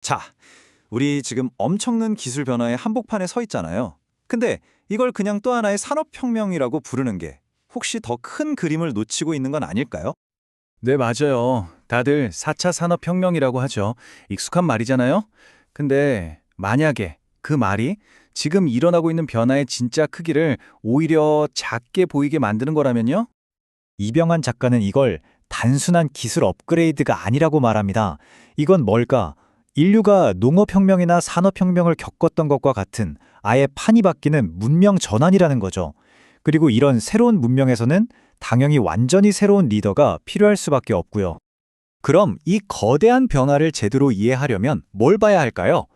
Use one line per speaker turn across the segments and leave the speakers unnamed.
자, 우리 지금 엄청난 기술 변화의 한복판에 서 있잖아요. 근데 이걸 그냥 또 하나의 산업혁명이라고 부르는 게 혹시 더 큰 그림을 놓치고 있는 건 아닐까요?
네, 맞아요. 다들 4차 산업혁명이라고 하죠. 익숙한 말이잖아요. 근데 만약에 그 말이 지금 일어나고 있는 변화의 진짜 크기를 오히려 작게 보이게 만드는 거라면요?
이병환 작가는 이걸 단순한 기술 업그레이드가 아니라고 말합니다. 이건 뭘까? 인류가 농업혁명이나 산업혁명을 겪었던 것과 같은 아예 판이 바뀌는 문명 전환이라는 거죠. 그리고 이런 새로운 문명에서는 당연히 완전히 새로운 리더가 필요할 수밖에 없고요. 그럼 이 거대한 변화를 제대로 이해하려면 뭘 봐야 할까요?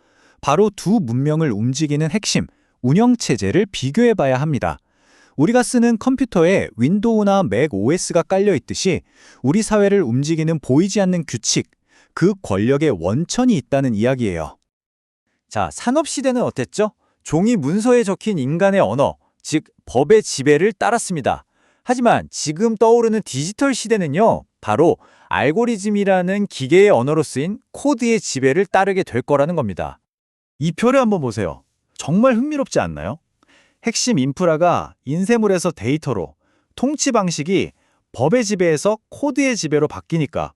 바로 두 문명을 움직이는 핵심, 운영체제를 비교해 봐야 합니다. 우리가 쓰는 컴퓨터에 윈도우나 맥 OS가 깔려 있듯이 우리 사회를 움직이는 보이지 않는 규칙, 그 권력의 원천이 있다는 이야기예요.
자, 산업시대는 어땠죠? 종이 문서에 적힌 인간의 언어, 즉 법의 지배를 따랐습니다. 하지만 지금 떠오르는 디지털 시대는요, 바로 알고리즘이라는 기계의 언어로 쓰인 코드의 지배를 따르게 될 거라는 겁니다.
이 표를 한번 보세요. 정말 흥미롭지 않나요? 핵심 인프라가 인쇄물에서 데이터로, 통치 방식이 법의 지배에서 코드의 지배로 바뀌니까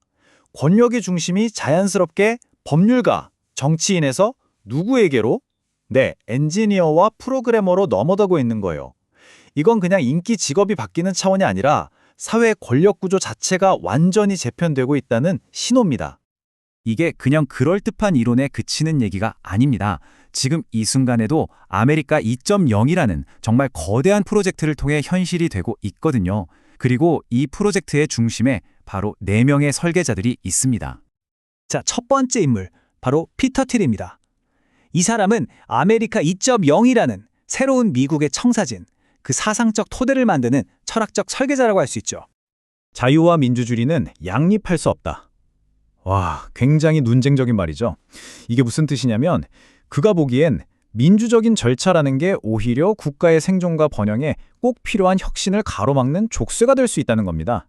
권력의 중심이 자연스럽게 법률가, 정치인에서 누구에게로? 네, 엔지니어와 프로그래머로 넘어가고 있는 거예요. 이건 그냥 인기 직업이 바뀌는 차원이 아니라 사회 권력 구조 자체가 완전히 재편되고 있다는 신호입니다.
이게 그냥 그럴듯한 이론에 그치는 얘기가 아닙니다. 지금 이 순간에도 아메리카 2.0이라는 정말 거대한 프로젝트를 통해 현실이 되고 있거든요. 그리고 이 프로젝트의 중심에 바로 4명의 설계자들이 있습니다.
자, 첫 번째 인물, 바로 피터 틸입니다. 이 사람은 아메리카 2.0이라는 새로운 미국의 청사진, 그 사상적 토대를 만드는 철학적 설계자라고 할 수 있죠. 자유와 민주주의는 양립할 수 없다. 와, 굉장히 논쟁적인 말이죠. 이게 무슨 뜻이냐면 그가 보기엔 민주적인 절차라는 게 오히려 국가의 생존과 번영에 꼭 필요한 혁신을 가로막는 족쇄가 될 수 있다는 겁니다.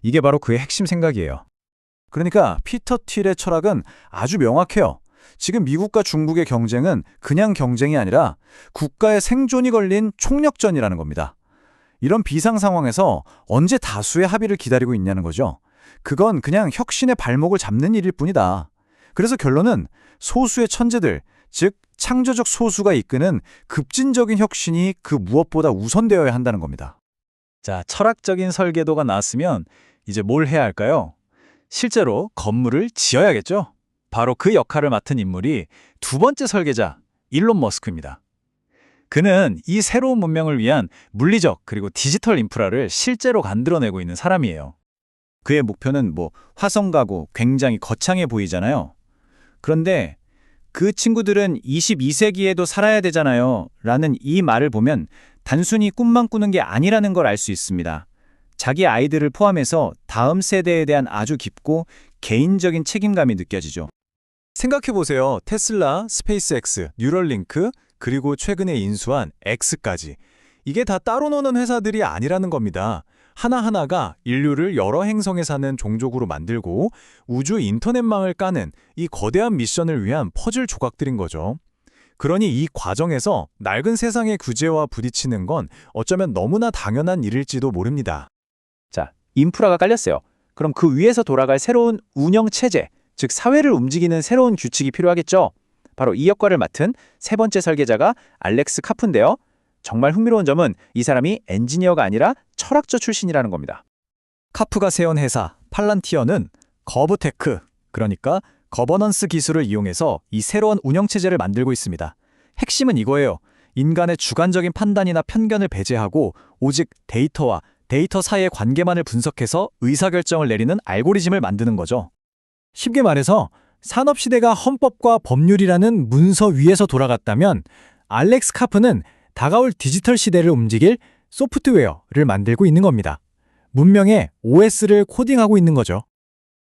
이게 바로 그의 핵심 생각이에요.
그러니까 피터 틸의 철학은 아주 명확해요. 지금 미국과 중국의 경쟁은 그냥 경쟁이 아니라 국가의 생존이 걸린 총력전이라는 겁니다. 이런 비상 상황에서 언제 다수의 합의를 기다리고 있냐는 거죠. 그건 그냥 혁신의 발목을 잡는 일일 뿐이다. 그래서 결론은 소수의 천재들, 즉 창조적 소수가 이끄는 급진적인 혁신이 그 무엇보다 우선되어야 한다는 겁니다.
자, 철학적인 설계도가 나왔으면 이제 뭘 해야 할까요? 실제로 건물을 지어야겠죠? 바로 그 역할을 맡은 인물이 두 번째 설계자, 일론 머스크입니다. 그는 이 새로운 문명을 위한 물리적 그리고 디지털 인프라를 실제로 만들어내고 있는 사람이에요. 그의 목표는 화성 가고 굉장히 거창해 보이잖아요. 그런데 그 친구들은 22세기에도 살아야 되잖아요. 라는 이 말을 보면 단순히 꿈만 꾸는 게 아니라는 걸 알 수 있습니다. 자기 아이들을 포함해서 다음 세대에 대한 아주 깊고 개인적인 책임감이 느껴지죠.
생각해보세요. 테슬라, 스페이스X, 뉴럴링크, 그리고 최근에 인수한 X까지. 이게 다 따로 노는 회사들이 아니라는 겁니다. 하나하나가 인류를 여러 행성에 사는 종족으로 만들고 우주 인터넷망을 까는 이 거대한 미션을 위한 퍼즐 조각들인 거죠. 그러니 이 과정에서 낡은 세상의 규제와 부딪히는 건 어쩌면 너무나 당연한 일일지도 모릅니다.
자, 인프라가 깔렸어요. 그럼 그 위에서 돌아갈 새로운 운영 체제, 즉 사회를 움직이는 새로운 규칙이 필요하겠죠. 바로 이 역할을 맡은 세 번째 설계자가 알렉스 카프인데요. 정말 흥미로운 점은 이 사람이 엔지니어가 아니라 철학자 출신이라는 겁니다. 카프가 세운 회사 팔란티어는 거브테크, 그러니까 거버넌스 기술을 이용해서 이 새로운 운영체제를 만들고 있습니다. 핵심은 이거예요. 인간의 주관적인 판단이나 편견을 배제하고 오직 데이터와 데이터 사이의 관계만을 분석해서 의사결정을 내리는 알고리즘을 만드는 거죠. 쉽게 말해서 산업시대가 헌법과 법률이라는 문서 위에서 돌아갔다면 알렉스 카프는 다가올 디지털 시대를 움직일 소프트웨어를 만들고 있는 겁니다. 문명의 OS를 코딩하고 있는 거죠.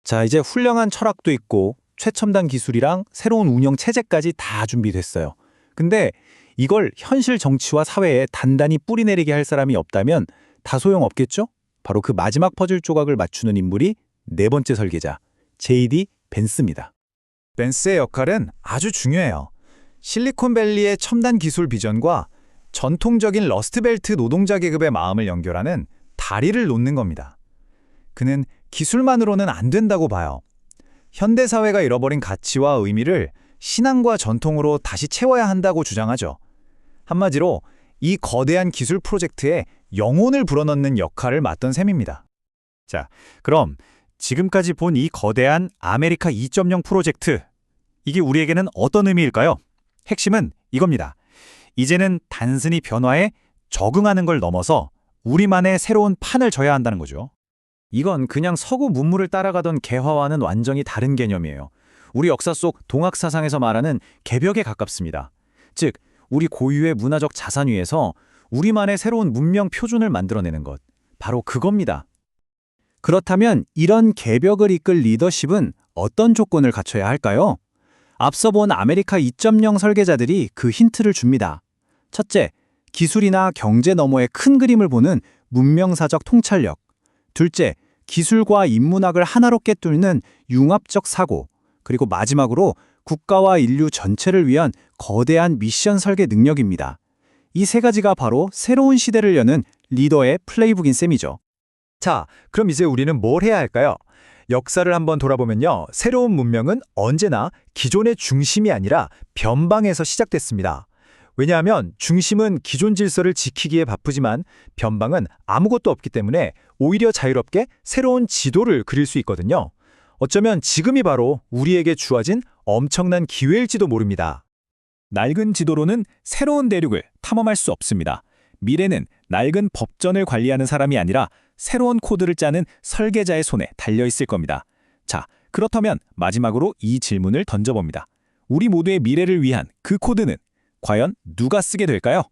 자, 이제 훌륭한 철학도 있고 최첨단 기술이랑 새로운 운영 체제까지 다 준비됐어요. 근데 이걸 현실 정치와 사회에 단단히 뿌리내리게 할 사람이 없다면 다 소용없겠죠? 바로 그 마지막 퍼즐 조각을 맞추는 인물이 네 번째 설계자, J.D. 벤스입니다.
벤스의 역할은 아주 중요해요. 실리콘밸리의 첨단 기술 비전과 전통적인 러스트벨트 노동자 계급의 마음을 연결하는 다리를 놓는 겁니다. 그는 기술만으로는 안 된다고 봐요. 현대사회가 잃어버린 가치와 의미를 신앙과 전통으로 다시 채워야 한다고 주장하죠. 한마디로 이 거대한 기술 프로젝트에 영혼을 불어넣는 역할을 맡던 셈입니다.
자, 그럼 지금까지 본 이 거대한 아메리카 2.0 프로젝트, 이게 우리에게는 어떤 의미일까요? 핵심은 이겁니다. 이제는 단순히 변화에 적응하는 걸 넘어서 우리만의 새로운 판을 져야 한다는 거죠.
이건 그냥 서구 문물을 따라가던 개화와는 완전히 다른 개념이에요. 우리 역사 속 동학 사상에서 말하는 개벽에 가깝습니다. 즉, 우리 고유의 문화적 자산 위에서 우리만의 새로운 문명 표준을 만들어내는 것. 바로 그겁니다. 그렇다면 이런 개벽을 이끌 리더십은 어떤 조건을 갖춰야 할까요? 앞서 본 아메리카 2.0 설계자들이 그 힌트를 줍니다. 첫째, 기술이나 경제 너머의 큰 그림을 보는 문명사적 통찰력. 둘째, 기술과 인문학을 하나로 꿰뚫는 융합적 사고. 그리고 마지막으로 국가와 인류 전체를 위한 거대한 미션 설계 능력입니다. 이 세 가지가 바로 새로운 시대를 여는 리더의 플레이북인 셈이죠.
자, 그럼 이제 우리는 뭘 해야 할까요? 역사를 한번 돌아보면요. 새로운 문명은 언제나 기존의 중심이 아니라 변방에서 시작됐습니다. 왜냐하면 중심은 기존 질서를 지키기에 바쁘지만 변방은 아무것도 없기 때문에 오히려 자유롭게 새로운 지도를 그릴 수 있거든요. 어쩌면 지금이 바로 우리에게 주어진 엄청난 기회일지도 모릅니다.
낡은 지도로는 새로운 대륙을 탐험할 수 없습니다. 미래는 낡은 법전을 관리하는 사람이 아니라 새로운 코드를 짜는 설계자의 손에 달려있을 겁니다. 자, 그렇다면 마지막으로 이 질문을 던져봅니다. 우리 모두의 미래를 위한 그 코드는 과연 누가 쓰게 될까요?